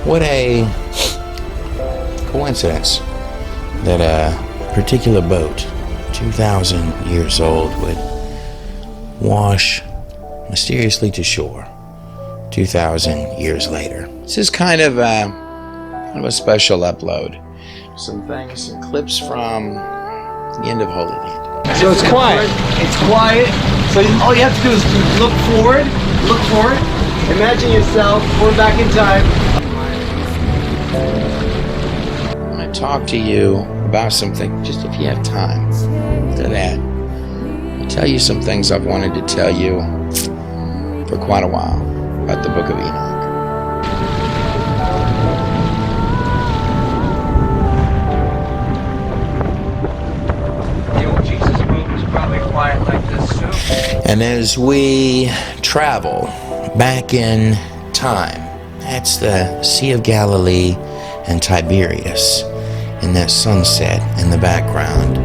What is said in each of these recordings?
What a coincidence that a particular boat, 2,000 years old, would wash mysteriously to shore 2,000 years later. This is kind of a special upload. Some things, some clips from the end of Holy Land. So it's quiet. It's quiet. So all you have to do is look forward. Look forward. Imagine yourself. We're back in time. I talk to you about something, just if you have time. After that, I'll tell you some things I've wanted to tell you for quite a while about the Book of Enoch. And as we travel back in time, that's the Sea of Galilee and Tiberias, in that sunset in the background.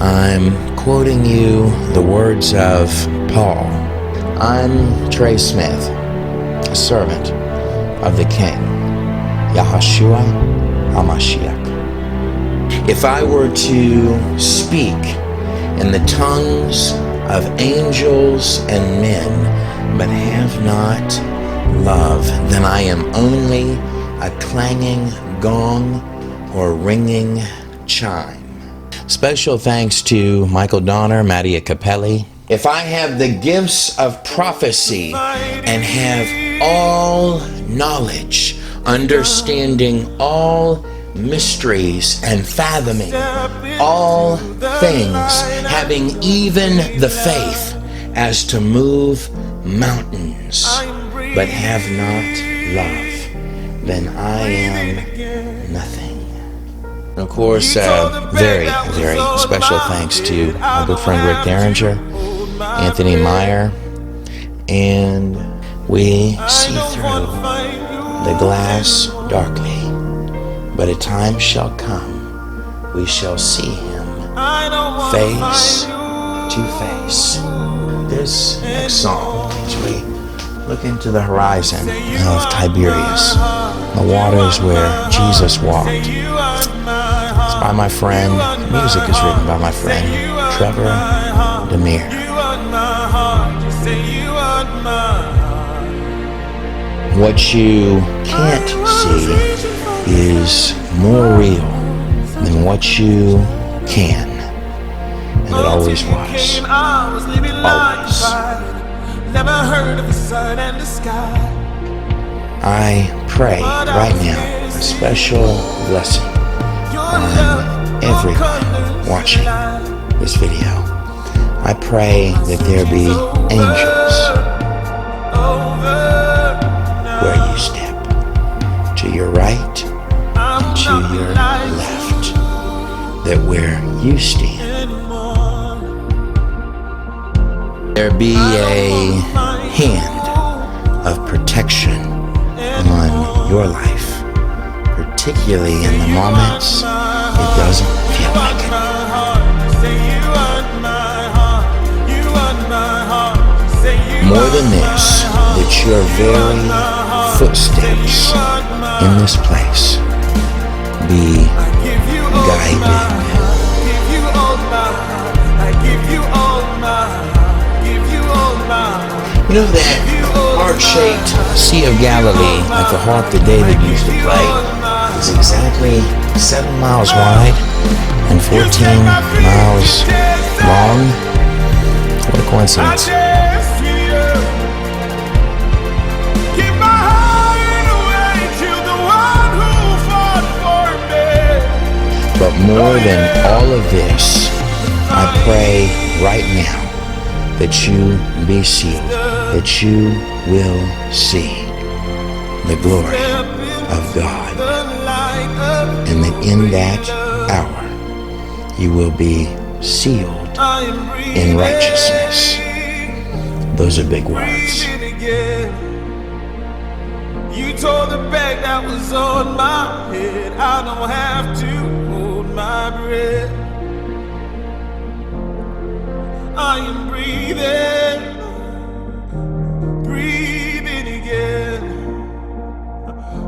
I'm quoting you the words of Paul. I'm Trey Smith, a servant of the King, Yahushua HaMashiach. If I were to speak in the tongues of angels and men, but have not love, then I am only a clanging gong or ringing chime. Special thanks to Michael Donner, Mattia Capelli. If I have the gifts of prophecy and have all knowledge, understanding all mysteries and fathoming all things, having even the faith as to move mountains, but have not love, then I am nothing. And of course, very, very special thanks to my good friend Rick Derringer, Anthony Meyer, and we see through the glass darkly. But a time shall come, we shall see him face to face. This next song, as we look into the horizon of Tiberias, the waters where Jesus walked, it's by my friend, the music is written by my friend, Trevor Demir. What you can't see is more real than what you can, and it always was. Always. I pray right now a special blessing on everyone watching this video. I pray that there be angels where you step, to your right and to your left, that where you stand, there be a hand of protection on your life, particularly in the moments it doesn't feel like it. More than this, that your very footsteps in this place be guided. You know that heart-shaped Sea of Galilee, like the harp that David used to play, is exactly 7 miles wide and 14 miles long? What a coincidence. But more than all of this, I pray right now that you be sealed, that you will see the glory of God, and that in that hour you will be sealed in righteousness. Those are big words. You tore the bag that was on my head. I don't have to hold my breath. I am breathing again.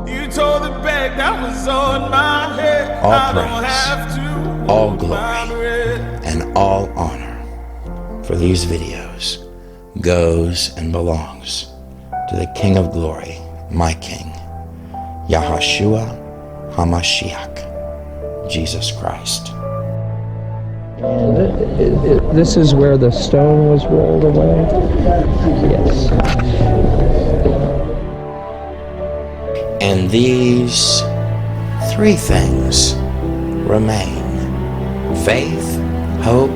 You tore the bag that was on my head. All I don't praise, have to all hold glory, my breath. and all honor for these videos goes and belongs to the King of Glory, my King, Yahushua HaMashiach, Jesus Christ. This is where the stone was rolled away? Yes. And these three things remain: faith, hope,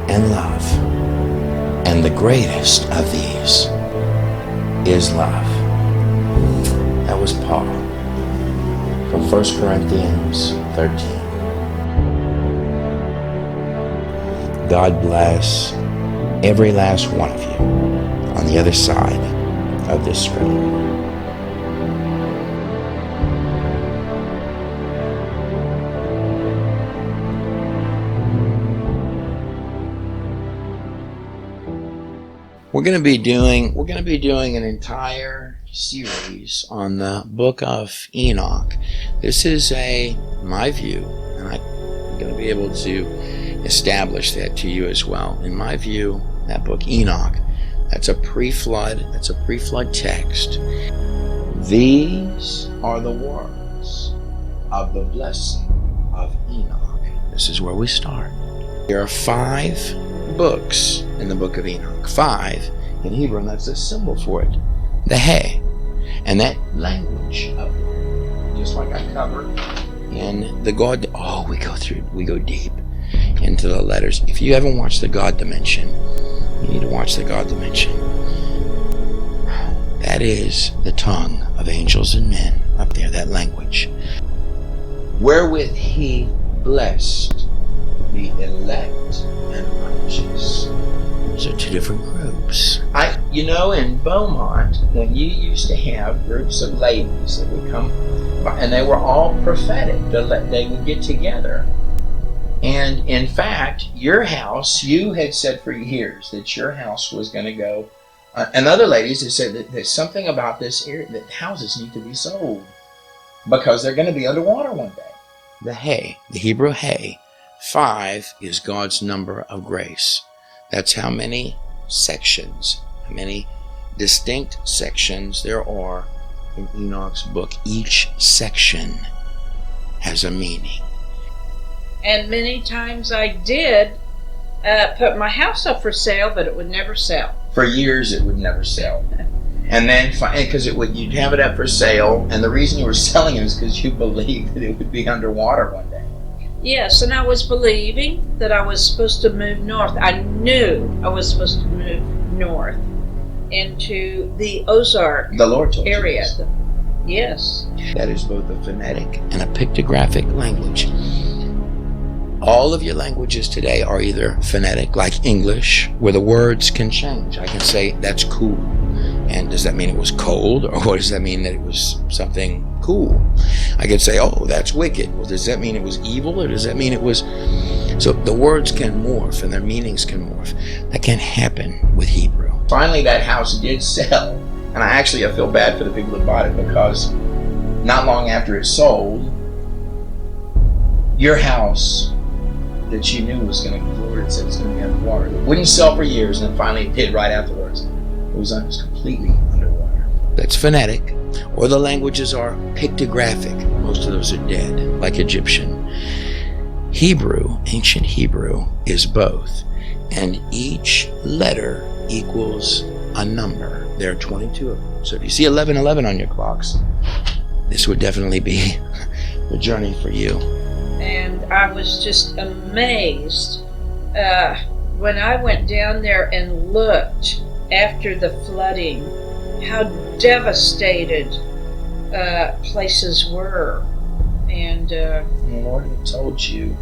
and love. And the greatest of these is love. That was Paul from 1 Corinthians 13. God bless every last one of you on the other side of this screen. We're going to be doing an entire series on the Book of Enoch. This is my view, and I'm going to be able to establish that to you as well. In my view, that book Enoch, that's a pre-flood text. These are the words of the blessing of Enoch. This is where we start. There are 5 books in the Book of Enoch. 5 in Hebrew, and that's a symbol for it. The He. And that language of it, just like I covered in the God. Oh, we go deep into the letters. If you haven't watched the God Dimension, you need to watch the God Dimension. That is the tongue of angels and men up there, that language. Wherewith he blessed the elect and righteous. Those are 2 different groups. In Beaumont, you used to have groups of ladies that would come, and they were all prophetic. They would get together. And in fact, your house, you had said for years that your house was going to go, and other ladies had said that there's something about this area, that houses need to be sold because they're going to be underwater one day. The He, the Hebrew He, 5 is God's number of grace. That's how many sections, how many distinct sections there are in Enoch's book. Each section has a meaning. And many times I did put my house up for sale, but it would never sell. For years it would never sell. And then, because you'd have it up for sale, and the reason you were selling it is because you believed that it would be underwater one day. Yes, and I was believing that I was supposed to move north. I knew I was supposed to move north into the Ozark The Lord told area. you this. Yes. That is both a phonetic and a pictographic language. All of your languages today are either phonetic, like English, where the words can change. I can say, that's cool. And does that mean it was cold? Or does that mean that it was something cool? I could say, oh, that's wicked. Well, does that mean it was evil? Or does that mean it was... So the words can morph and their meanings can morph. That can't happen with Hebrew. Finally, that house did sell. And I feel bad for the people that bought it, because not long after it sold, your house that you knew was going to, the Lord said it's going to be underwater. It wouldn't sell for years, and then finally it did right afterwards. It was completely underwater. That's phonetic, or the languages are pictographic. Most of those are dead, like Egyptian. Hebrew, ancient Hebrew, is both, and each letter equals a number. There are 22 of them. So if you see 1111 on your clocks, this would definitely be the journey for you. And I was just amazed when I went down there and looked after the flooding, how devastated places were. And the Lord had told you,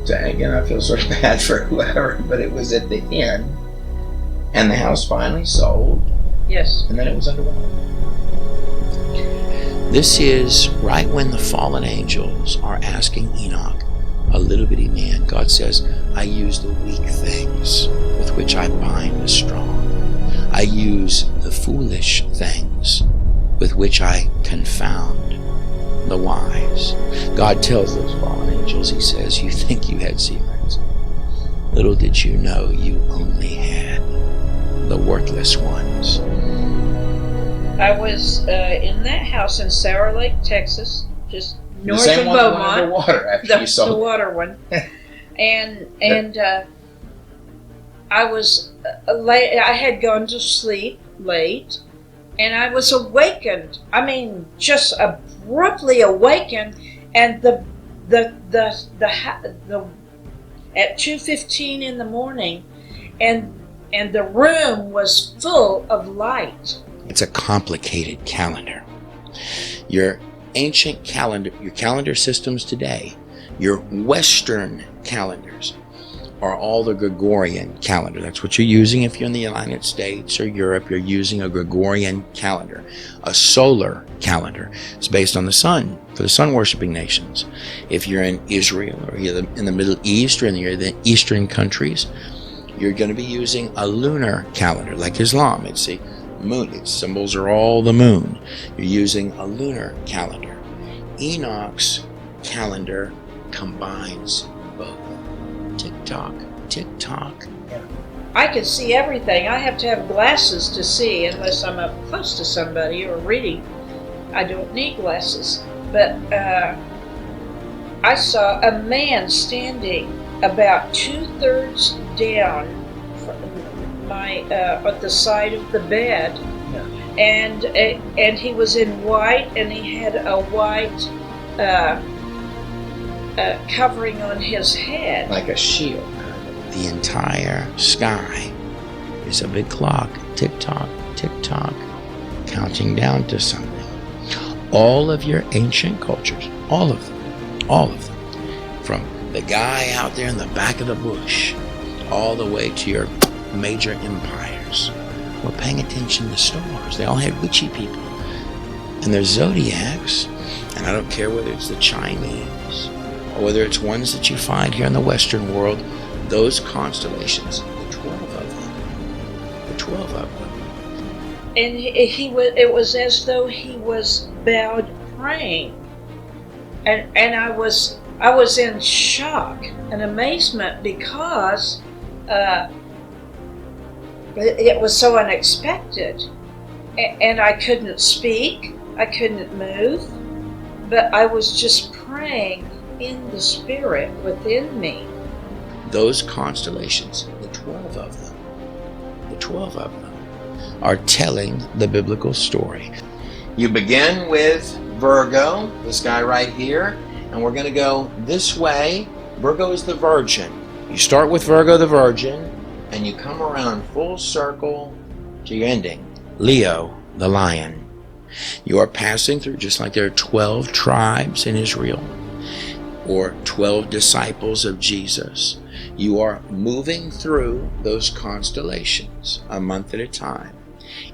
again, I feel sort of bad for whoever, but it was at the end, and the house finally sold. Yes. And then it was underwater. This is right when the fallen angels are asking Enoch, a little bitty man. God says, I use the weak things with which I bind the strong. I use the foolish things with which I confound the wise. God tells those fallen angels, he says, you think you had secrets. Little did you know you only had the worthless ones. I was in that house in Sour Lake, Texas, just north the of same one Beaumont. underwater after you saw the water one. and I was late. I had gone to sleep late, and I was awakened. I mean, just abruptly awakened, and the at 2:15 in the morning, and the room was full of light. It's a complicated calendar. Your ancient calendar, your calendar systems today, your Western calendars are all the Gregorian calendar. That's what you're using if you're in the United States or Europe. You're using a Gregorian calendar. A solar calendar is based on the sun for the sun worshiping nations. If you're in Israel or you're in the Middle East or in the Eastern countries, you're going to be using a lunar calendar like Islam. It's a moon. Its symbols are all the moon. You're using a lunar calendar. Enoch's calendar combines both. Tick-tock, tick-tock. I can see everything. I have to have glasses to see unless I'm up close to somebody or reading. I don't need glasses. But I saw a man standing about 2/3 down at the side of the bed, and he was in white, and he had a white covering on his head, like a shield. The entire sky is a big clock, tick-tock, tick-tock, counting down to something. All of your ancient cultures, all of them, from the guy out there in the back of the bush, all the way to your major empires, were paying attention to stars. They all had witchy people. And their zodiacs, and I don't care whether it's the Chinese, or whether it's ones that you find here in the Western world, those constellations, the 12 of them. And it was as though he was bowed praying, and I was in shock and amazement because it was so unexpected, and I couldn't speak, I couldn't move, but I was just praying in the spirit within me. Those constellations, the 12 of them, are telling the biblical story. You begin with Virgo, this guy right here, and we're going to go this way. Virgo is the virgin. You start with Virgo the virgin, and you come around full circle to your ending, Leo the lion. You are passing through, just like there are 12 tribes in Israel, or 12 disciples of Jesus. You are moving through those constellations a month at a time.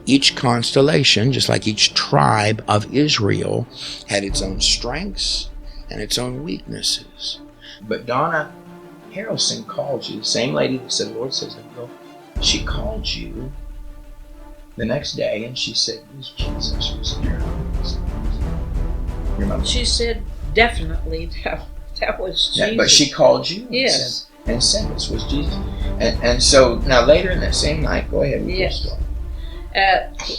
Each constellation, just like each tribe of Israel, had its own strengths and its own weaknesses. But Donna Harrelson called you, the same lady that said, Lord says, she called you the next day and she said, it was Jesus who was there. Your mother. She said, definitely, that was Jesus. Yeah, but she called you and said this was Jesus. And so now later in that same night, go ahead with your story.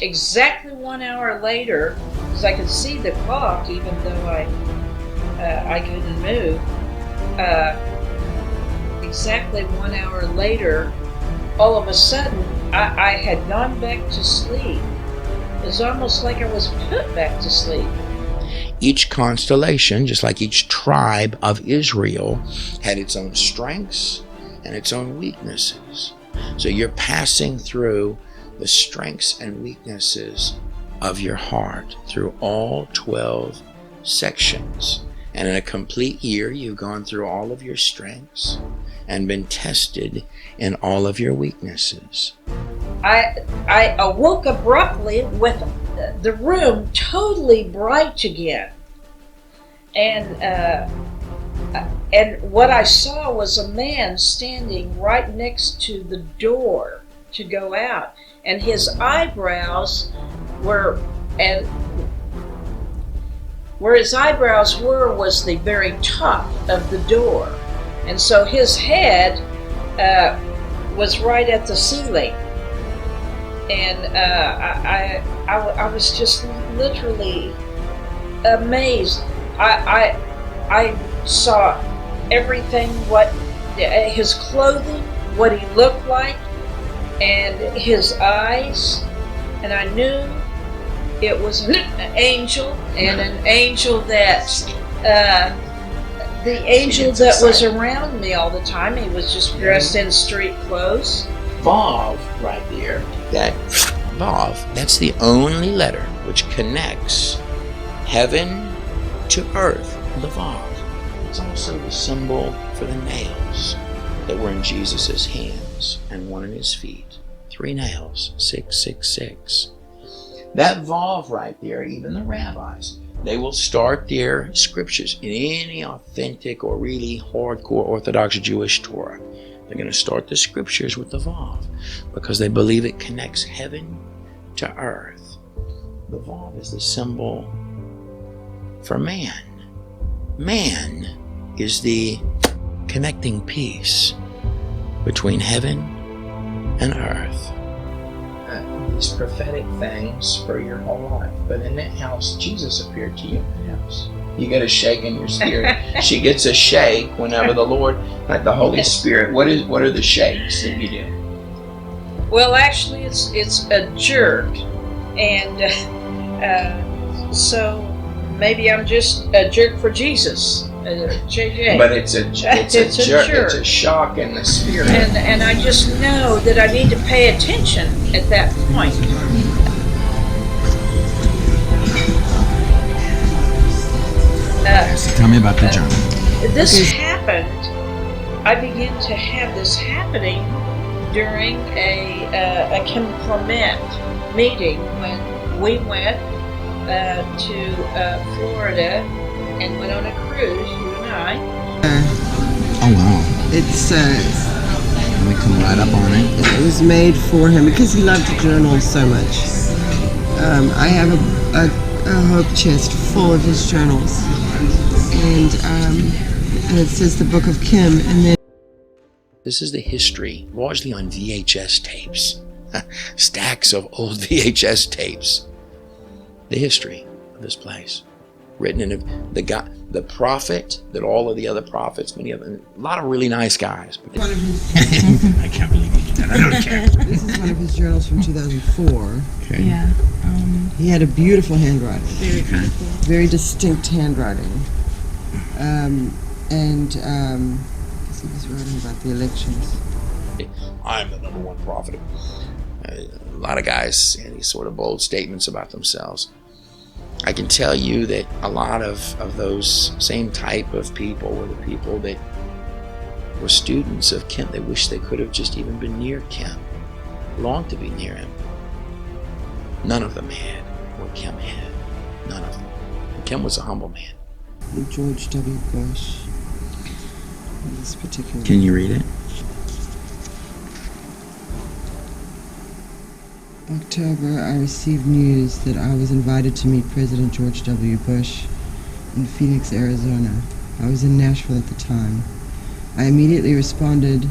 Exactly 1 hour later, because I could see the clock even though I couldn't move, exactly 1 hour later, all of a sudden, I had gone back to sleep. It was almost like I was put back to sleep. Each constellation, just like each tribe of Israel, had its own strengths and its own weaknesses. So you're passing through the strengths and weaknesses of your heart through all 12 sections. And in a complete year, you've gone through all of your strengths and been tested in all of your weaknesses. I awoke abruptly with the room totally bright again. And what I saw was a man standing right next to the door to go out. And his eyebrows were where his eyebrows were was the very top of the door. And so his head was right at the ceiling. And I was just literally amazed. I saw everything, what his clothing, what he looked like, and his eyes, and I knew it was an angel, and an angel that the angel that was around me all the time. He was just dressed in street clothes. Vav right there. That Vav, that's the only letter which connects heaven to earth. The Vav. It's also the symbol for the nails that were in Jesus' hands and one in his feet. 3 nails, 666. That Vav right there, even the rabbis, they will start their scriptures in any authentic or really hardcore Orthodox Jewish Torah. They're going to start the scriptures with the Vav because they believe it connects heaven to earth. The Vav is the symbol for man. Man is the connecting piece between heaven and earth. These prophetic things for your whole life. But in that house, Jesus appeared to you in the house. You get a shake in your spirit. She gets a shake whenever the Lord, like the Holy Spirit. What are the shakes that you do? Well, actually, it's a jerk, and so maybe I'm just a jerk for Jesus. JJ. But it's a jerk. It's a shock in the spirit. And I just know that I need to pay attention at that point. Tell me about the journey. This happened. I began to have this happening during a Kim Clement meeting when we went to Florida and went on a cruise, you and I. Oh wow! It's Let me come right up on it. it was made for him because he loved to journal so much. I have a hope chest full of his journals, and it says the Book of Kim, and then This is the history, largely on VHS tapes. Stacks of old VHS tapes. The history of this place. Written in the prophet, that all of the other prophets, many of them, a lot of really nice guys. one of his, I can't believe you did that. I don't care. this is one of his journals from 2004. Okay. Yeah. He had a beautiful handwriting, Very beautiful. very distinct handwriting, and he was writing about the elections. I'm the #1 prophet. A lot of guys say these sort of bold statements about themselves. I can tell you that a lot of those same type of people were the people that were students of Kim. They wish they could have just even been near Kim, longed to be near him. None of them had what Kim had. None of them. And Kim was a humble man. George W. Bush. This particular. Can you read it? October, I received news that I was invited to meet President George W. Bush in Phoenix, Arizona. I was in Nashville at the time. I immediately responded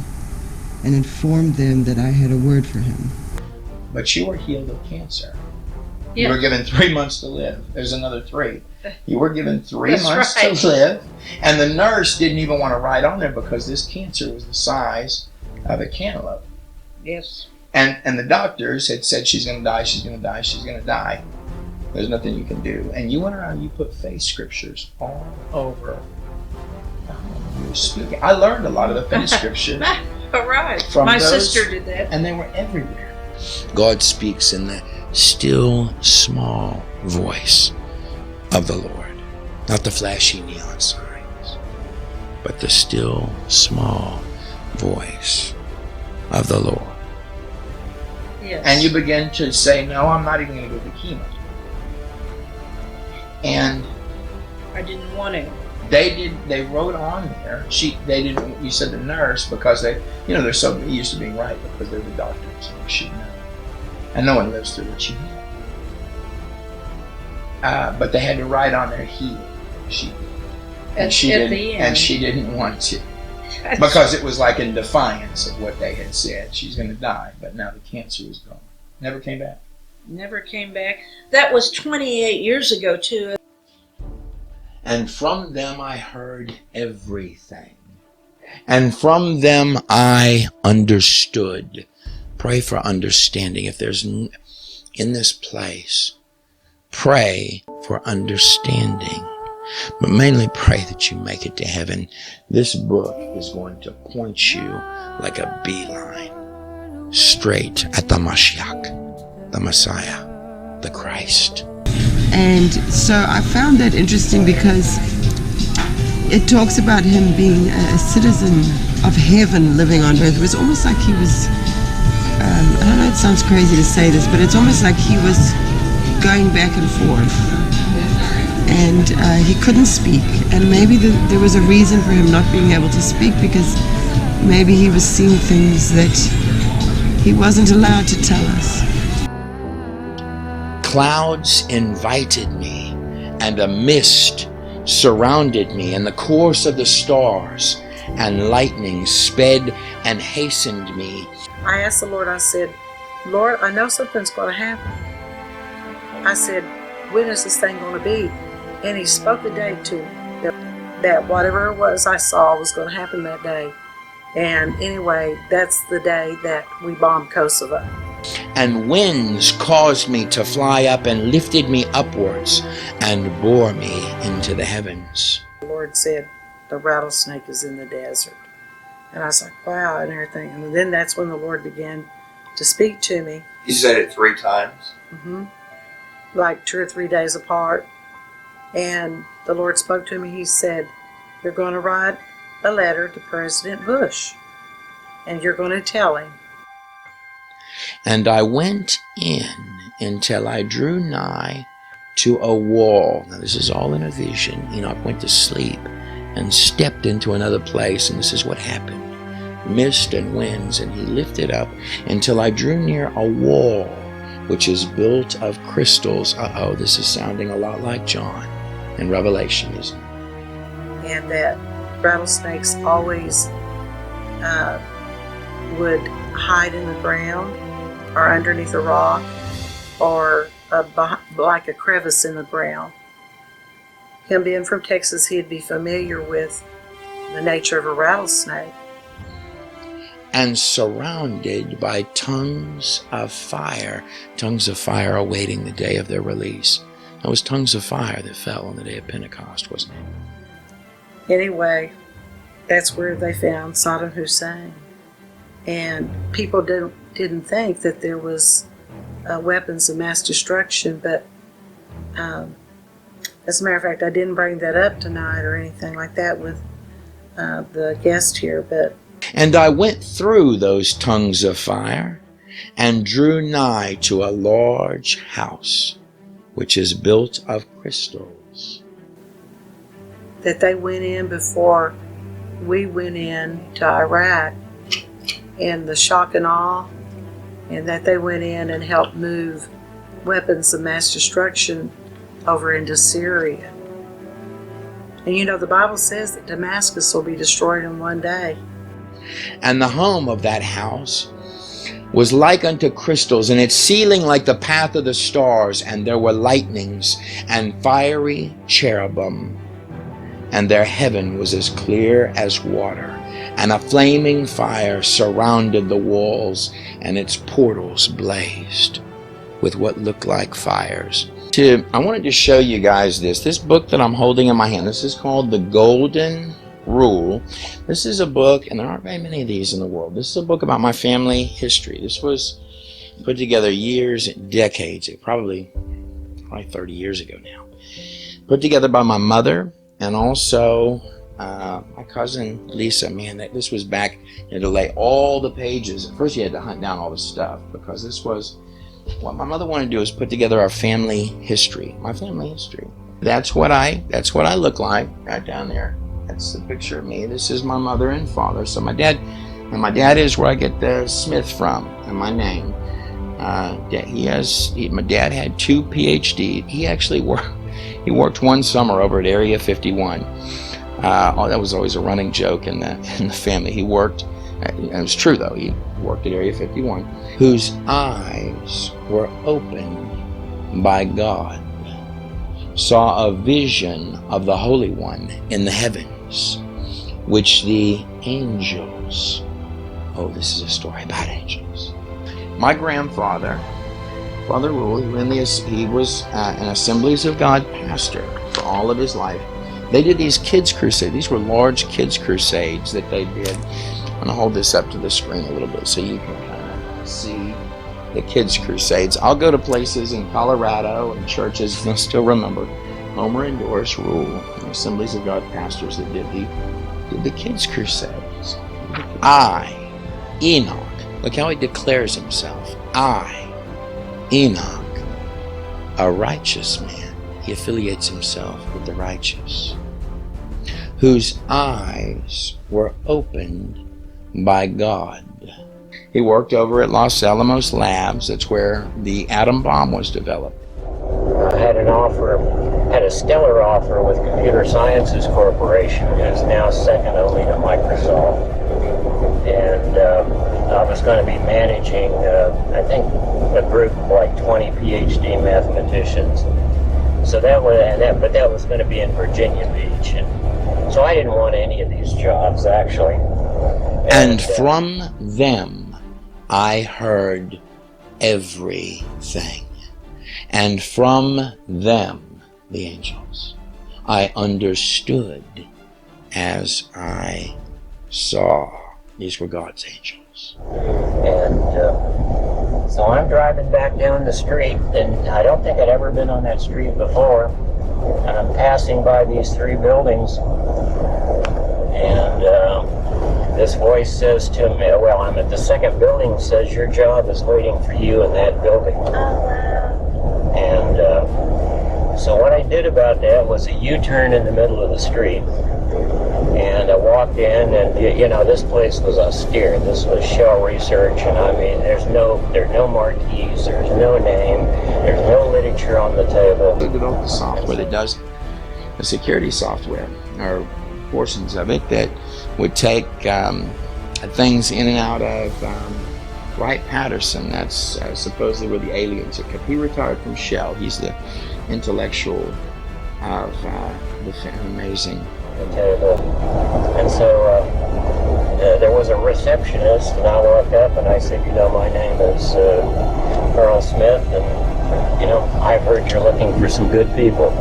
and informed them that I had a word for him. But you were healed of cancer. Yeah. You were given 3 months to live. There's another 3. You were given 3 That's months right. to live. And the nurse didn't even want to write on there because this cancer was the size of a cantaloupe. Yes. And the doctors had said, she's going to die, she's going to die, she's going to die. There's nothing you can do. And you went around and you put faith scriptures all over. You were speaking. I learned a lot of the faith scriptures. All right. From My those- sister did that. And they were everywhere. God speaks in the still, small voice of the Lord. Not the flashy neon signs, but the still, small voice of the Lord. Yes. And you begin to say, no, I'm not even going to go to chemo. And I didn't want to. they wrote on there, you said the nurse, because they're so used to being right because they're the doctors and they should know. And no one lives through what you have. but they had to ride on their heel. At the end. And she didn't want to, because it was like in defiance of what they had said. She's going to die, but now the cancer is gone. Never came back. Never came back. That was 28 years ago, too. And from them I heard everything. And from them I understood. Pray for understanding. If there's in this place, pray for understanding. But mainly pray that you make it to heaven. This book is going to point you like a beeline straight at the Mashiach, the Messiah, the Christ. And so I found that interesting because it talks about him being a citizen of heaven living on earth. It was almost like he was, I don't know, it sounds crazy to say this, but it's almost like he was going back and forth. And he couldn't speak. And maybe there was a reason for him not being able to speak, because maybe he was seeing things that he wasn't allowed to tell us. Clouds invited me, and a mist surrounded me, and the course of the stars and lightning sped and hastened me. I asked the Lord, I said, Lord, I know something's going to happen. I said, when is this thing going to be? And he spoke a date to me, that whatever it was I saw was going to happen that day. And anyway, that's the day that we bombed Kosovo. And winds caused me to fly up and lifted me upwards and bore me into the heavens. The Lord said, the rattlesnake is in the desert. And I was like, wow, and everything. And then that's when the Lord began to speak to me. He said it 3 times? Mm-hmm. Like 2 or 3 days apart. And the Lord spoke to me. He said, you're going to write a letter to President Bush, and you're going to tell him. And I went in until I drew nigh to a wall. Now this is all in a vision. Enoch went to sleep and stepped into another place, and this is what happened. Mist and winds, and he lifted up until I drew near a wall which is built of crystals. Uh-oh, this is sounding a lot like John in Revelation, isn't it? And that rattlesnakes always would hide in the ground or underneath a rock or like a crevice in the ground. Him being from Texas, he'd be familiar with the nature of a rattlesnake. And surrounded by tongues of fire awaiting the day of their release. It was tongues of fire that fell on the day of Pentecost, wasn't it? Anyway, that's where they found Saddam Hussein. And people didn't think that there was weapons of mass destruction, but as a matter of fact, I didn't bring that up tonight or anything like that with the guest here, but and I went through those tongues of fire and drew nigh to a large house, which is built of crystals. That they went in before we went in to Iraq, and the shock and awe, and that they went in and helped move weapons of mass destruction over into Syria. And you know, the Bible says that Damascus will be destroyed in one day. And the home of that house was like unto crystals, and its ceiling like the path of the stars, and there were lightnings and fiery cherubim, and their heaven was as clear as water, and a flaming fire surrounded the walls, and its portals blazed with what looked like fires. I wanted to show you guys this book that I'm holding in my hand. This is called The Golden Rule. This is a book, and there aren't very many of these in the world. This is a book about my family history. This was put together years, decades, probably 30 years ago now. Put together by my mother and also my cousin Lisa. Man, this was back, you had to lay all the pages. At first you had to hunt down all the stuff, because this was what my mother wanted to do, is put together our family history. My family history. That's what I look like right down there. That's the picture of me. This is my mother and father. So my dad is where I get the Smith from, and my name. My dad had 2 PhDs. He actually worked one summer over at Area 51. That was always a running joke in the family. He worked, and it was true though, he worked at Area 51, whose eyes were opened by God, saw a vision of the Holy One in the heavens, which the angels, this is a story about angels. My grandfather, Father Rule, he was an Assemblies of God pastor for all of his life. They did these kids crusades. These were large kids crusades that they did. I'm going to hold this up to the screen a little bit so you can kind of see the kids crusades. I'll go to places in Colorado and churches, and I'll still remember Homer and Doris Rule, Assemblies of God pastors that did the kids crusades. I, Enoch, look how he declares himself. I, Enoch, a righteous man. He affiliates himself with the righteous, whose eyes were opened by God. He worked over at Los Alamos Labs. That's where the atom bomb was developed. I had a stellar offer with Computer Sciences Corporation, who's now second only to Microsoft. And I was going to be managing, I think, a group of like 20 PhD mathematicians. So that was going to be in Virginia Beach. And so I didn't want any of these jobs, actually. And from them I heard everything. And from them, the angels, I understood as I saw. These were God's angels. And so I'm driving back down the street, and I don't think I'd ever been on that street before. And I'm passing by these 3 buildings, and this voice says to me, well, I'm at the second building, says your job is waiting for you in that building. Oh, wow. And so what I did about that was a U-turn in the middle of the street. And I walked in, and this place was austere. This was Shell Research, and I mean, there's no marquees, there's no name, there's no literature on the table. They developed the software that does the security software, or portions of it, that would take things in and out of Wright-Patterson. That's supposedly where the aliens are kept. He retired from Shell. He's the intellectual of the amazing. Table. And so there was a receptionist, and I walked up and I said, my name is Carl Smith, and I've heard you're looking for some good people.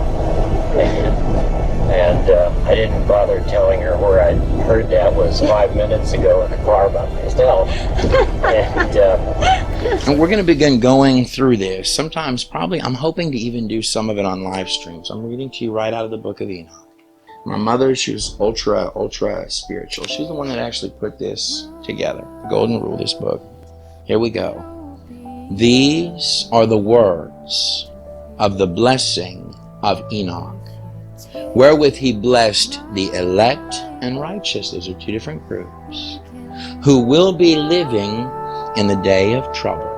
And I didn't bother telling her where I heard that was 5 minutes ago in the car by myself. And we're going to begin going through this. Sometimes, probably, I'm hoping to even do some of it on live streams. I'm reading to you right out of the Book of Enoch. My mother, she was ultra spiritual. She's the one that actually put this together. Golden Rule, this book. Here we go. These are the words of the blessing of Enoch, wherewith he blessed the elect and righteous. Those are 2 different groups, who will be living in the day of trouble,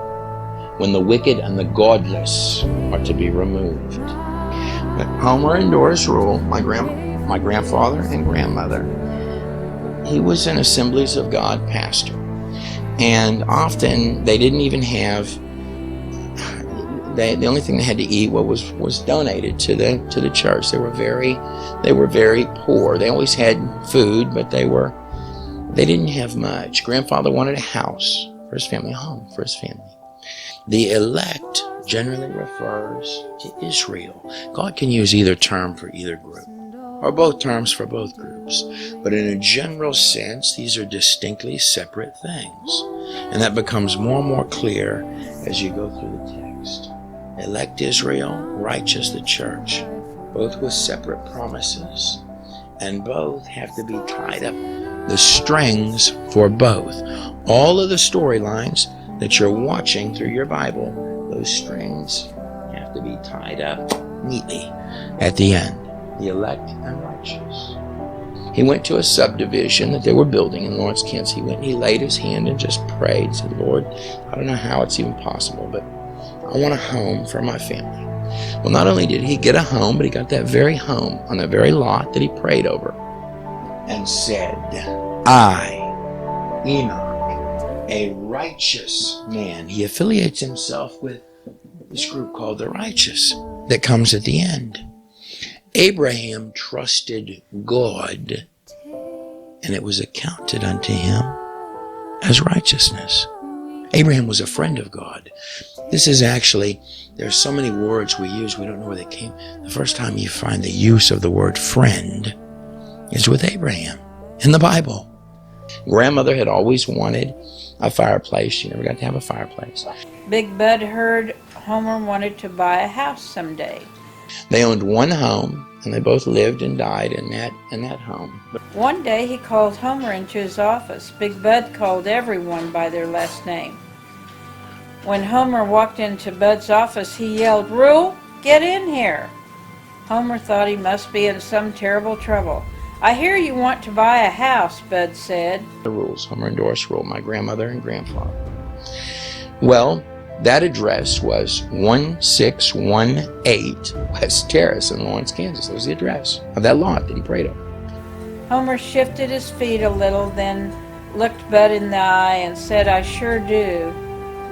when the wicked and the godless are to be removed. But Homer and Doris Rule, my grandfather and grandmother, he was an Assemblies of God pastor. And often they didn't even have, the only thing they had to eat was donated to the church. They were very poor. They always had food, but they didn't have much. Grandfather wanted a house for his family, a home for his family. The elect generally refers to Israel. God can use either term for either group, or both terms for both groups. But in a general sense, these are distinctly separate things. And that becomes more and more clear as you go through the text. Elect Israel, righteous the church, both with separate promises, and both have to be tied up. The strings for both. All of the storylines that you're watching through your Bible, those strings have to be tied up neatly at the end. The elect and righteous. He went to a subdivision that they were building in Lawrence, Kansas. He went and he laid his hand and just prayed, said, Lord, I don't know how it's even possible, but I want a home for my family. Well, not only did he get a home, but he got that very home on the very lot that he prayed over and said, I, Enoch, a righteous man. He affiliates himself with this group called the righteous that comes at the end. Abraham trusted God, and it was accounted unto him as righteousness. Abraham was a friend of God. This is actually, there's so many words we use, we don't know where they came. The first time you find the use of the word friend is with Abraham in the Bible. Grandmother had always wanted a fireplace. She never got to have a fireplace. Big Bud heard Homer wanted to buy a house someday. They owned one home, and they both lived and died in that home. One day he called Homer into his office. Big Bud called everyone by their last name. When Homer walked into Bud's office, he yelled, Rule, get in here. Homer thought he must be in some terrible trouble. I hear you want to buy a house, Bud said. The rules. Homer endorsed Rule, my grandmother and grandfather. Well, that address was 1618 West Terrace in Lawrence, Kansas. That was the address of that lot that he prayed over. Homer shifted his feet a little, then looked Bud in the eye and said, I sure do.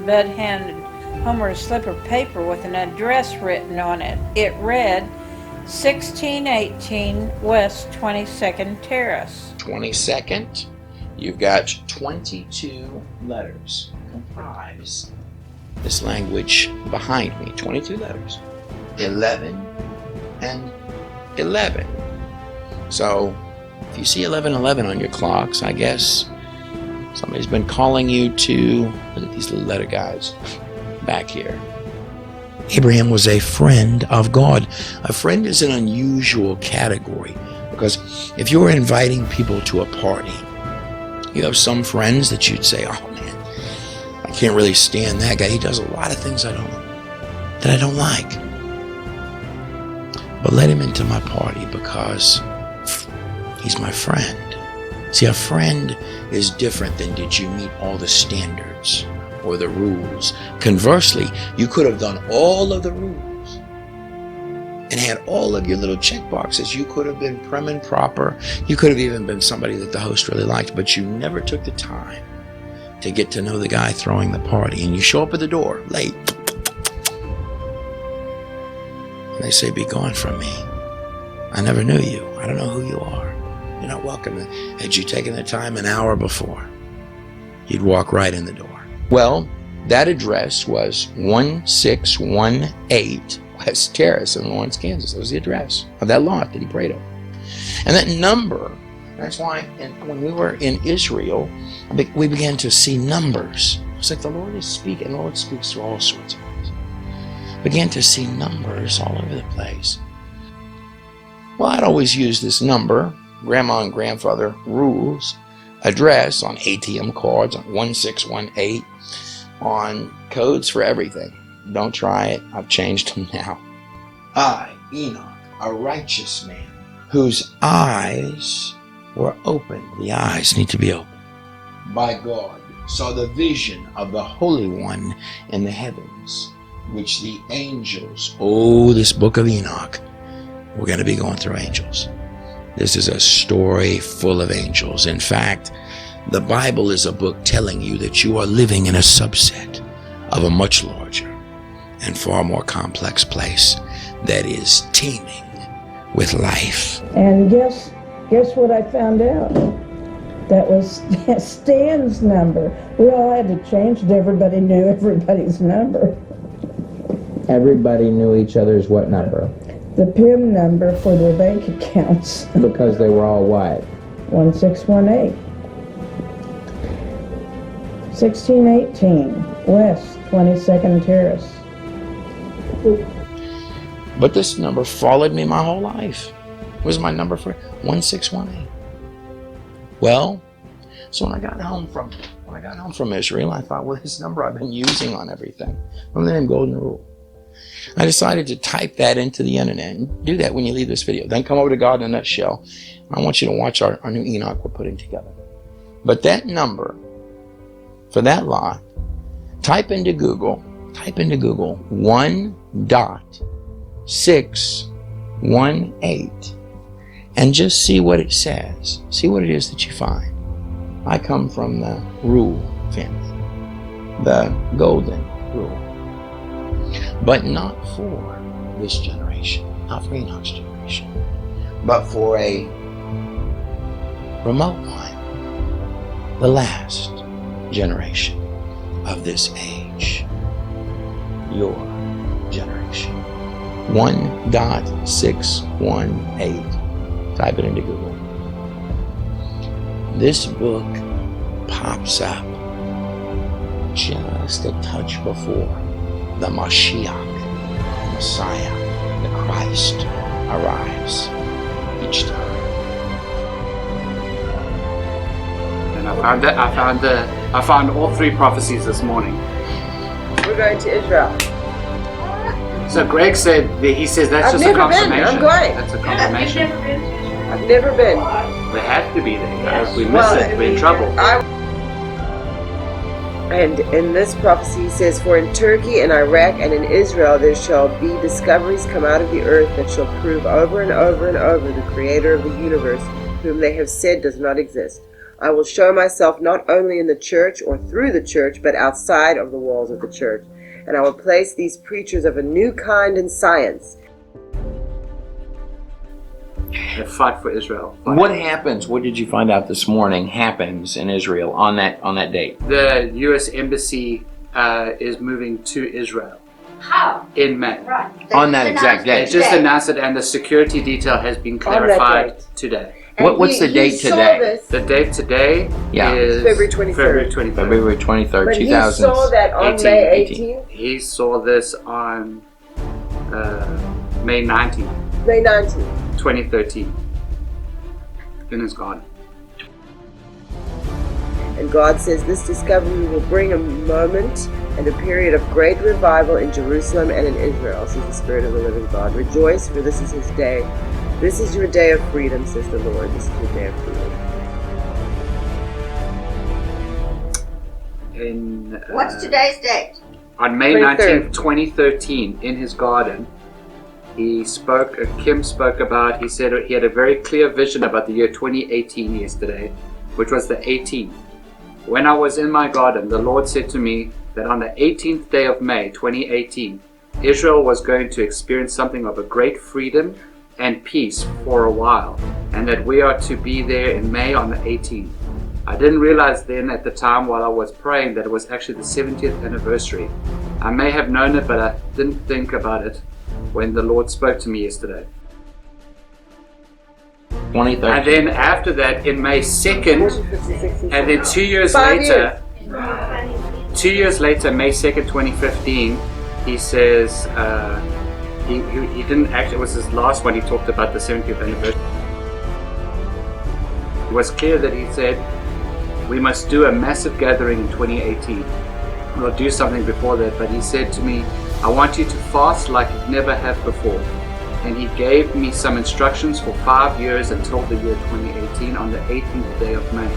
Bud handed Homer a slip of paper with an address written on it. It read, 1618 West 22nd Terrace. 22nd, you've got 22 letters comprise this language behind me. 22 letters. 11 and 11. So if you see 1111 on your clocks, I guess somebody's been calling you to look at these little letter guys back here. Abraham was a friend of God. A friend is an unusual category because if you were inviting people to a party, you have some friends that you'd say, oh man, I can't really stand that guy. He does a lot of things that I don't like. But let him into my party because he's my friend. See, a friend is different than did you meet all the standards or the rules. Conversely, you could have done all of the rules and had all of your little check boxes. You could have been prim and proper. You could have even been somebody that the host really liked, but you never took the time to get to know the guy throwing the party. And you show up at the door late. And they say, be gone from me. I never knew you. I don't know who you are. You're not welcome. Had you taken the time an hour before, you'd walk right in the door. Well, that address was 1618 West Terrace in Lawrence, Kansas. That was the address of that lot that he prayed over. And that number, that's why when we were in Israel, we began to see numbers. It's like the Lord is speaking. The Lord speaks through all sorts of ways. Began to see numbers all over the place. Well, I'd always use this number, Grandma and Grandfather Rules, address on ATM cards, on 1618, on codes for everything. Don't try it. I've changed them now. I, Enoch, a righteous man, whose eyes were open. The eyes need to be open. By God, saw the vision of the Holy One in the heavens, which the angels, this book of Enoch, we're going to be going through angels. This is a story full of angels. In fact, the Bible is a book telling you that you are living in a subset of a much larger and far more complex place that is teeming with life. And guess what I found out? That was Stan's number. We all had to change it. Everybody knew everybody's number. Everybody knew each other's what number? The PIN number for their bank accounts. Because they were all what? 1618. 1618 West 22nd Terrace. But this number followed me my whole life. It was my number for 1618. Well, so when I got home from Israel, I thought, well, this number I've been using on everything. From the name Golden Rule. I decided to type that into the internet, and do that when you leave this video. Then come over to God in a Nutshell. I want you to watch our new Enoch we're putting together. But that number for that lot, type into Google 1.618 and just see what it says. See what it is that you find. I come from the Rule family, the golden rule. But not for this generation, not for Enoch's generation, but for a remote one, the last generation of this age, your generation. 1.618. Type it into Google. This book pops up just a touch before the Mashiach, Messiah, the Christ arrives each time. And I found all 3 prophecies this morning. We're going to Israel. So Greg said he says that's I've just a never been. confirmation. I'm going. That's a confirmation. I've never been. We have to be there. If we miss it, we're in trouble. And in this prophecy it says, for in Turkey and Iraq and in Israel there shall be discoveries come out of the earth that shall prove over and over and over the creator of the universe, whom they have said does not exist. I will show myself not only in the church or through the church, but outside of the walls of the church. And I will place these preachers of a new kind in science. The fight for Israel. What happens? What did you find out this morning happens in Israel on that date? The U.S. Embassy is moving to Israel. How? In May. Right. On that exact They date. just announced it, and the security detail has been clarified today. What's the date today? The date today is February 23rd. February 23rd, But he saw that on May 18th. He saw this on May 19th, May 19th. 2013, in his garden. And God says this discovery will bring a moment and a period of great revival in Jerusalem and in Israel, says the Spirit of the living God. Rejoice, for this is his day. This is your day of freedom, says the Lord. This is your day of freedom. What's today's date? On May 23rd. 19th, 2013, in his garden, he spoke, Kim spoke about, he said he had a very clear vision about the year 2018 yesterday, which was the 18th. When I was in my garden, the Lord said to me that on the 18th day of May 2018, Israel was going to experience something of a great freedom and peace for a while, and that we are to be there in May on the 18th. I didn't realize then at the time while I was praying that it was actually the 70th anniversary. I may have known it, but I didn't think about it when the Lord spoke to me yesterday. 2013. And then after that, in May 2nd, and then 2 years later, 2 years later, May 2nd, 2015, he says, he didn't actually, it was his last one, he talked about the 70th anniversary. It was clear that he said, we must do a massive gathering in 2018. We'll do something before that, but he said to me, I want you to fast like you never have before. And he gave me some instructions for 5 years until the year 2018 on the 18th day of May.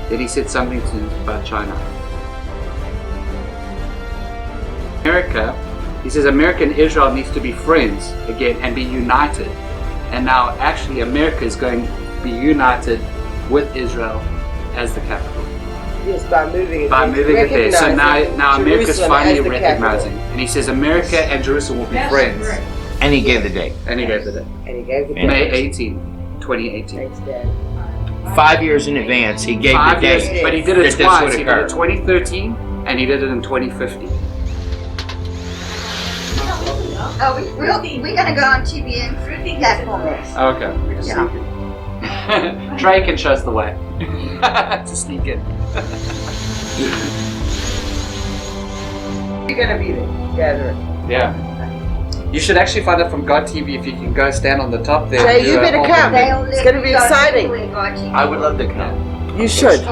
Then he said something to me about China. America, he says America and Israel needs to be friends again and be united. And now actually America is going to be united with Israel as the capital. Yes, by moving it. By moving it there. So now America's Jerusalem finally as the recognizing. capital. And he says America and Jerusalem will be friends. And he gave the date. And he gave the date. And he gave the May 18, 2018. Thanks, Dad. 5 years in advance, he gave 5 the years, date. but he did it that this twice. would He did occur. it 2013 and he did it in 2015. Oh, we're gonna go on TV and that for this. Okay. Yeah. Trey can show us the way to sneak in. You're gonna be there, gathering. Yeah. You should actually find out from God TV if you can go stand on the top there. Jay, and do you a better whole come. thing. It's gonna be exciting. I would love to come. You should.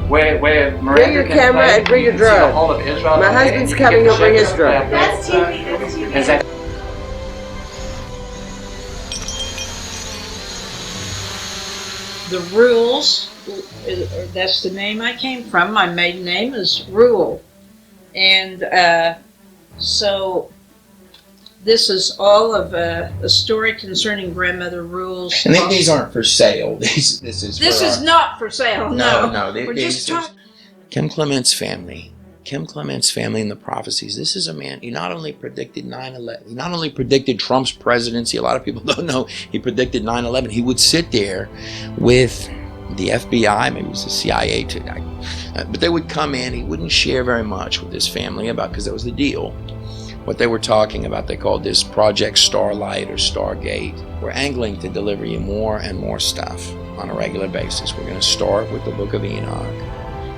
Where Miranda Bring your can camera play, and bring you your can see the drone. whole of Israel My there, husband's and you coming, can he'll bring check his it drone. out. That's TV. Is that The Rules, that's the name I came from. My maiden name is Rule. And so this is all of a story concerning Grandmother Rule's. And these aren't for sale. This is not for sale. No. We're just talking. Kim Clement's family. Kim Clement's family and the prophecies. This is a man, he not only predicted 9/11, he not only predicted Trump's presidency, a lot of people don't know, he predicted 9/11. He would sit there with the FBI, maybe it was the CIA today, but they would come in. He wouldn't share very much with his family about, because that was the deal. What they were talking about, they called this Project Starlight or Stargate. We're angling to deliver you more and more stuff on a regular basis. We're going to start with the Book of Enoch.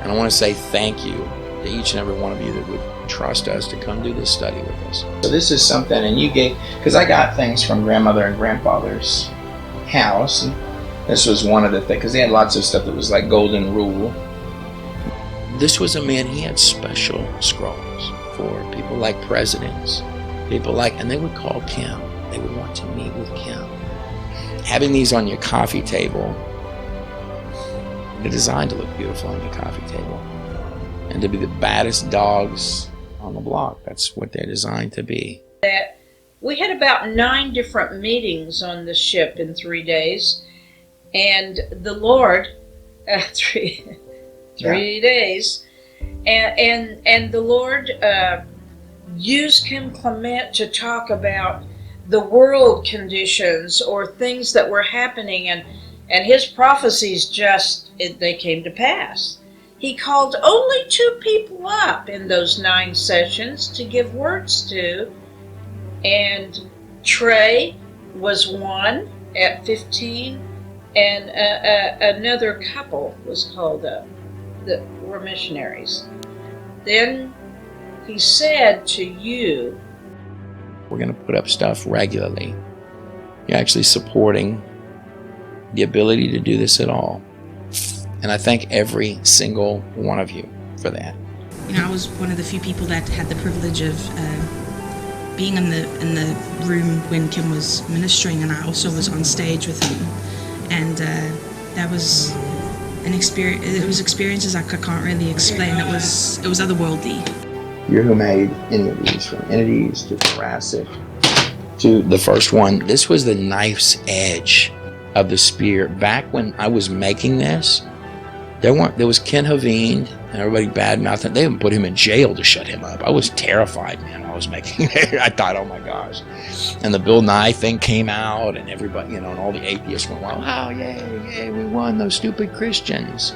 And I want to say thank you to each and every one of you that would trust us to come do this study with us. So this is something, and you gave, because I got things from grandmother and grandfather's house, and this was one of the things, because they had lots of stuff that was like golden rule. This was a man, he had special scrolls for people like presidents, people like, and they would call Kim. They would want to meet with Kim. Having these on your coffee table, they're designed to look beautiful on your coffee table and to be the baddest dogs on the block. That's what they're designed to be. We had about 9 different meetings on the ship in 3 days, and the Lord, 3 days, and the Lord used Kim Clement to talk about the world conditions or things that were happening, and his prophecies they came to pass. He called only 2 people up in those 9 sessions to give words to, and Trey was one at 15, and another couple was called up that were missionaries. Then he said to you, we're going to put up stuff regularly. You're actually supporting the ability to do this at all. And I thank every single one of you for that. You know, I was one of the few people that had the privilege of being in the room when Kim was ministering, and I also was on stage with him. And that was an experience. It was experiences I can't really explain. It was otherworldly. You're who made any of these, from entities to thoracic to the first one. This was the knife's edge of the spear. Back when I was making this, there was Ken Haveen and everybody bad-mouthing. They even put him in jail to shut him up. I was terrified, man, when I was making it. I thought, oh my gosh. And the Bill Nye thing came out, and everybody, and all the atheists went, wow, yay, we won those stupid Christians.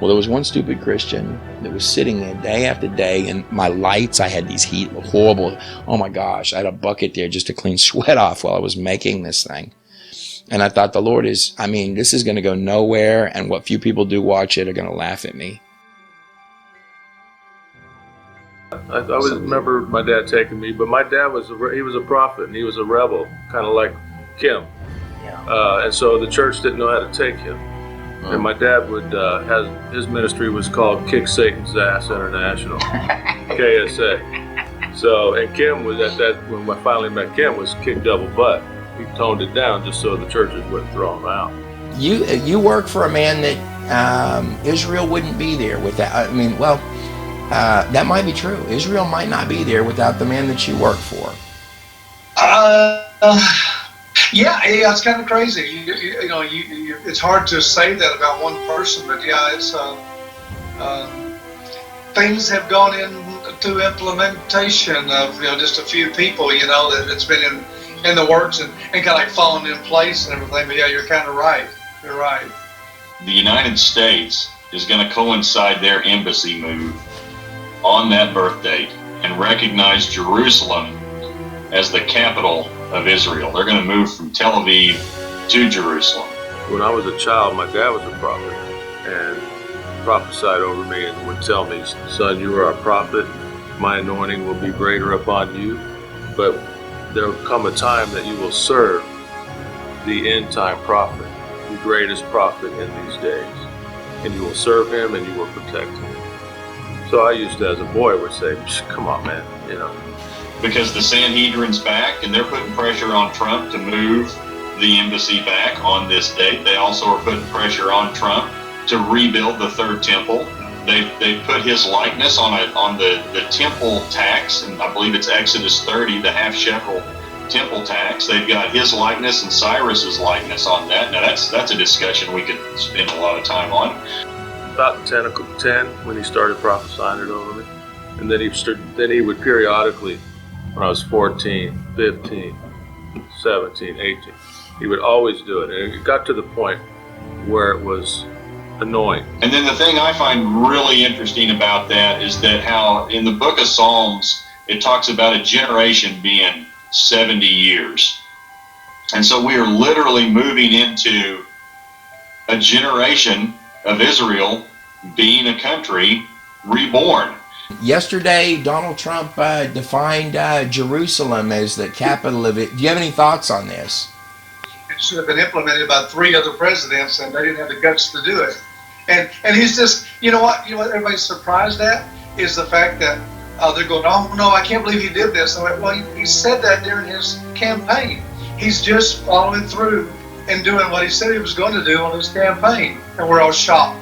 Well, there was one stupid Christian that was sitting there day after day, and my lights, I had these heat, horrible, oh my gosh, I had a bucket there just to clean sweat off while I was making this thing. And I thought, the Lord is, this is going to go nowhere, and what few people do watch it are going to laugh at me. I always remember my dad taking me, but my dad he was a prophet, and he was a rebel, kind of like Kim. Yeah. And so the church didn't know how to take him. And my dad his ministry was called Kick Satan's Ass International, KSA. So, and Kim was when I finally met Kim, was Kick Double Butt. He toned it down just so the churches wouldn't throw him out. You work for a man that Israel wouldn't be there without. That might be true. Israel might not be there without the man that you work for. Yeah, it's kind of crazy. It's hard to say that about one person, but yeah, it's things have gone into implementation of just a few people. That it's been in the works and kind of like falling in place and everything. But yeah, you're kind of right. You're right. The United States is going to coincide their embassy move on that birth date and recognize Jerusalem as the capital of Israel. They're going to move from Tel Aviv to Jerusalem. When I was a child, my dad was a prophet and prophesied over me and would tell me, son, you are a prophet. My anointing will be greater upon you. But there will come a time that you will serve the end time prophet, the greatest prophet in these days. And you will serve him and you will protect him. So I used to, as a boy, would say, come on, man, because the Sanhedrin's back and they're putting pressure on Trump to move the embassy back on this date. They also are putting pressure on Trump to rebuild the third temple. They put his likeness on the temple tax, and I believe it's Exodus 30, the half shekel temple tax. They've got his likeness and Cyrus's likeness on that. Now that's a discussion we could spend a lot of time on. About 10 when he started prophesying it over me, and then he would periodically, when I was 14, 15, 17, 18, he would always do it, and it got to the point where it was annoying. And then the thing I find really interesting about that is that how in the book of Psalms it talks about a generation being 70 years. And so we are literally moving into a generation of Israel being a country reborn. Yesterday, Donald Trump defined Jerusalem as the capital of it. Do you have any thoughts on this? It should have been implemented by 3 other presidents, and they didn't have the guts to do it. And he's just, you know what everybody's surprised at is the fact that they're going, oh no, I can't believe he did this. I'm like, well, he said that during his campaign. He's just following through and doing what he said he was going to do on his campaign, and we're all shocked.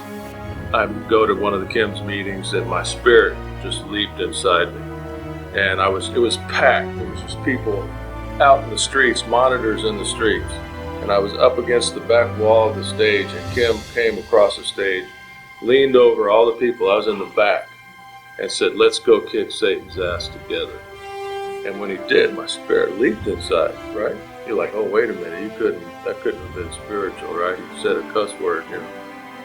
I would go to one of the Kim's meetings, and my spirit just leaped inside me, and it was packed. There was just people out in the streets, monitors in the streets. And I was up against the back wall of the stage, and Kim came across the stage, leaned over all the people. I was in the back, and said, "Let's go kick Satan's ass together." And when he did, my spirit leaped inside, right? You're like, oh, wait a minute, that couldn't have been spiritual, right? He said a cuss word, you know.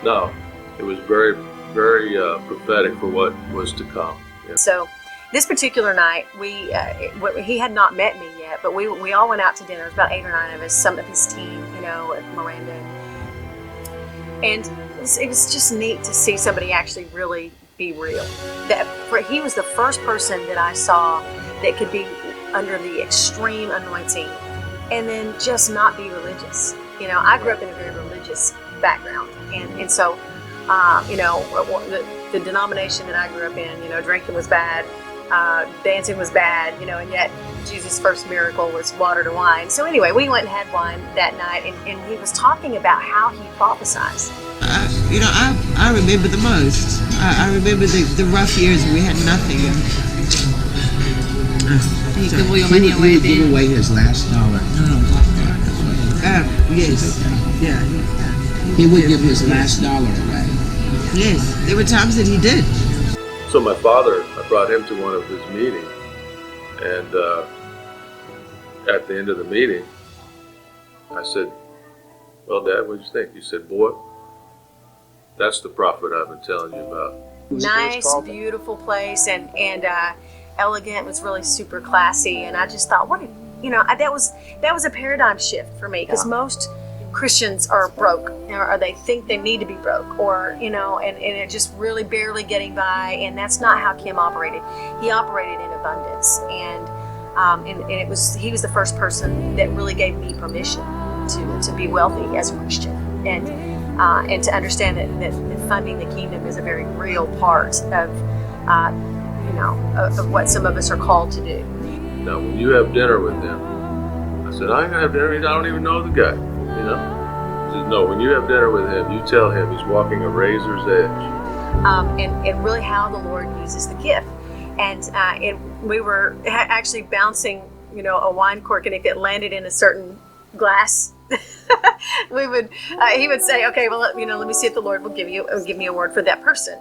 No, it was very, very prophetic for what was to come. Yeah. So this particular night, he had not met me yet, but we all went out to dinner. It was about 8 or 9 of us, some of his team, Miranda. And it was just neat to see somebody actually really be real. He was the first person that I saw that could be under the extreme anointing and then just not be religious. I grew up in a very religious background, and so the denomination that I grew up in, drinking was bad, dancing was bad, and yet Jesus' first miracle was water to wine. So anyway, we went and had wine that night, and he was talking about how he prophesies. I remember the most. I remember the rough years when we had nothing. He would give away his last dollar. Yes. Yeah. He would give his last dollar away. Yes. There were times that he did. So my father, I brought him to one of his meetings, and at the end of the meeting, I said, "Well, Dad, what did you think?" He said, "Boy, that's the prophet I've been telling you about." Nice, beautiful place, and elegant. Was really super classy, and I just thought, that was a paradigm shift for me, because most Christians are broke, or they think they need to be broke, or and it just really barely getting by, and that's not how Kim operated. He operated in abundance, and he was the first person that really gave me permission to be wealthy as a Christian, and to understand that funding the kingdom is a very real part of of what some of us are called to do. Now, when you have dinner with him, I said, I ain't gonna have dinner. I don't even know the guy. He said, no, when you have dinner with him, you tell him he's walking a razor's edge. And really how the Lord uses the gift. And we were actually bouncing, a wine cork, and if it landed in a certain glass, he would say, okay, well, let me see if the Lord will give me a word for that person.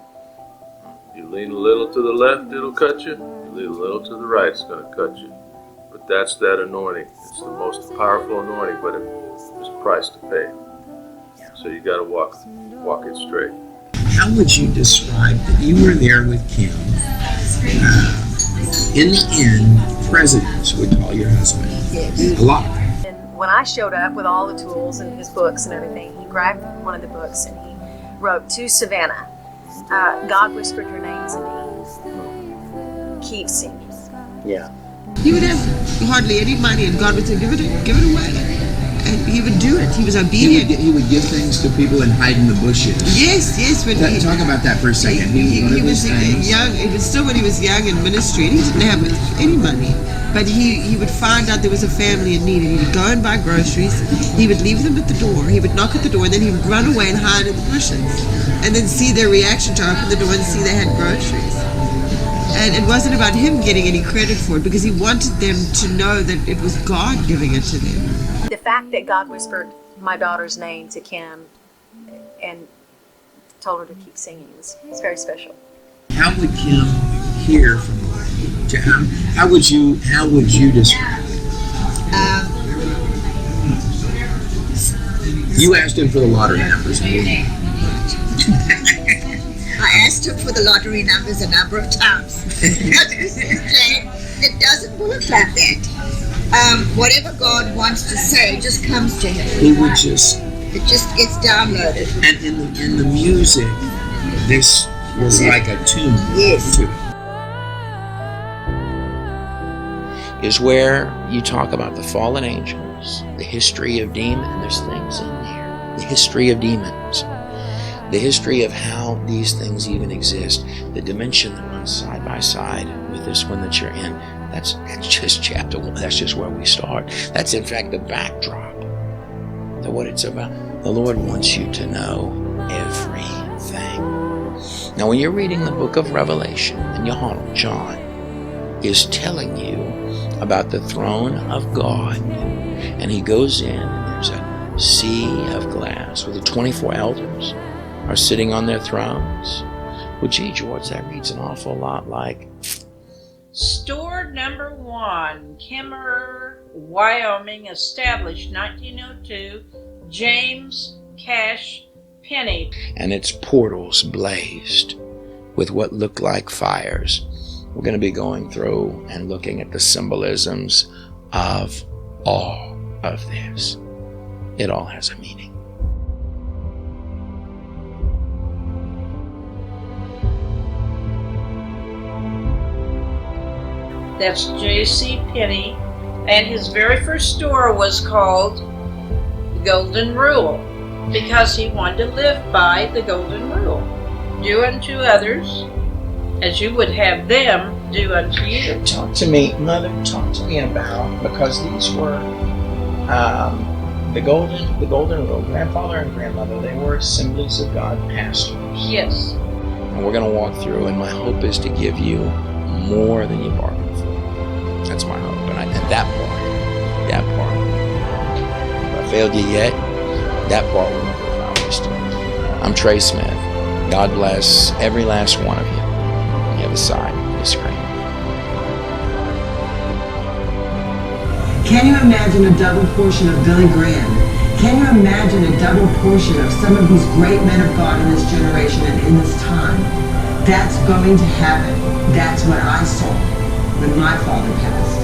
You lean a little to the left, it'll cut you. You lean a little to the right, it's going to cut you. But that's that anointing. It's the most powerful anointing, but it's a price to pay. So you got to walk it straight. How would you describe that you were there with Kim? In the end, presidents would call your husband. Yes. A lot. And when I showed up with all the tools and his books and everything, he grabbed one of the books and he wrote, "To Savannah, God whispered your names in me. Keep singing." Yeah. He would have hardly any money, and God would say, give it away. And he would do it. He was obedient. He would give things to people and hide in the bushes. Yes. Talk about that for a second. He was young. It was still when he was young in ministry, and he didn't have any money. But he would find out there was a family in need, and he would go and buy groceries. He would leave them at the door. He would knock at the door, and then he would run away and hide in the bushes, and then see their reaction to open the door and see they had groceries. And it wasn't about him getting any credit for it, because he wanted them to know that it was God giving it to them. The fact that God whispered my daughter's name to Kim and told her to keep singing was very special. How would Kim hear from the Lord? How would you describe it? You asked him for the lottery numbers. I asked him for the lottery numbers a number of times. It doesn't work like that. Whatever God wants to say just comes to him. It just gets downloaded. And in the music, this was like a tune. Yes. Is where you talk about the fallen angels, the history of demons, and there's things in there. The history of demons. The history of how these things even exist. The dimension that runs side by side with this one that you're in. That's just chapter 1. That's just where we start. That's in fact the backdrop to what it's about. The Lord wants you to know everything. Now when you're reading the book of Revelation, and John is telling you about the throne of God, and he goes in and there's a sea of glass where the 24 elders are sitting on their thrones. Well, gee, George, that reads an awful lot like Store number 1, Kimmer, Wyoming, established 1902, James Cash Penny. And its portals blazed with what looked like fires. We're going to be going through and looking at the symbolisms of all of this. It all has a meaning. That's J.C. Penney, and his very first store was called the Golden Rule because he wanted to live by the Golden Rule. Do unto others as you would have them do unto you. Talk to me, Mother, talk to me about, because these were the golden rule. Grandfather and grandmother, they were assemblies of God pastors. Yes. And we're going to walk through, and my hope is to give you more than you bargained for. That's my hope. And that part, if I failed you yet, that part will never allow us to. I'm Trey Smith. God bless every last one of you on the other side of the screen. Can you imagine a double portion of Billy Graham? Can you imagine a double portion of some of these great men of God in this generation and in this time? That's going to happen. That's what I saw when my father passed.